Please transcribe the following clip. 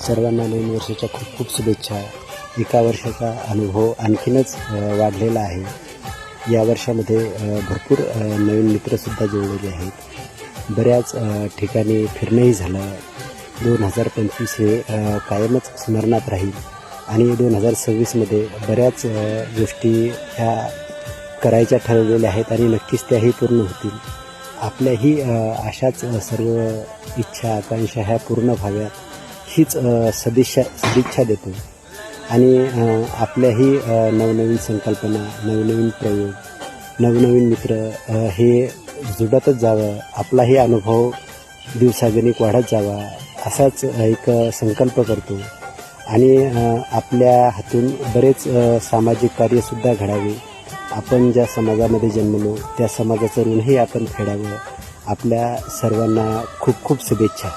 सर्वांना नवीन वर्षाच्या खूप खूप शुभेच्छा. एका वर्षाचा अनुभव आणखीनच वाढलेला आहे. या वर्षामध्ये भरपूर नवीन मित्रसुद्धा जोडलेले आहेत. बऱ्याच ठिकाणी फिरणंही झालं. 2025 हे कायमच स्मरणात राहील आणि 2026मध्ये बऱ्याच गोष्टी ह्या करायच्या ठरवलेल्या आहेत आणि नक्कीच त्याही पूर्ण होतील. आपल्याही अशाच सर्व इच्छा आकांक्षा ह्या पूर्ण व्हाव्यात हीच सदिच्छा देतो आणि आपल्याही नवनवीन संकल्पना, नवनवीन प्रयोग, नवनवीन मित्र हे जुळतच जावं, आपलाही अनुभव दिवसागणिक वाढत जावा असाच एक संकल्प करतो आणि आपल्या हातून बरेच सामाजिक कार्यसुद्धा घडावे. आपण ज्या समाजामध्ये जन्मलो त्या समाजाचं ऋणही आपण फेडावं. आपल्या सर्वांना खूप खूप शुभेच्छा.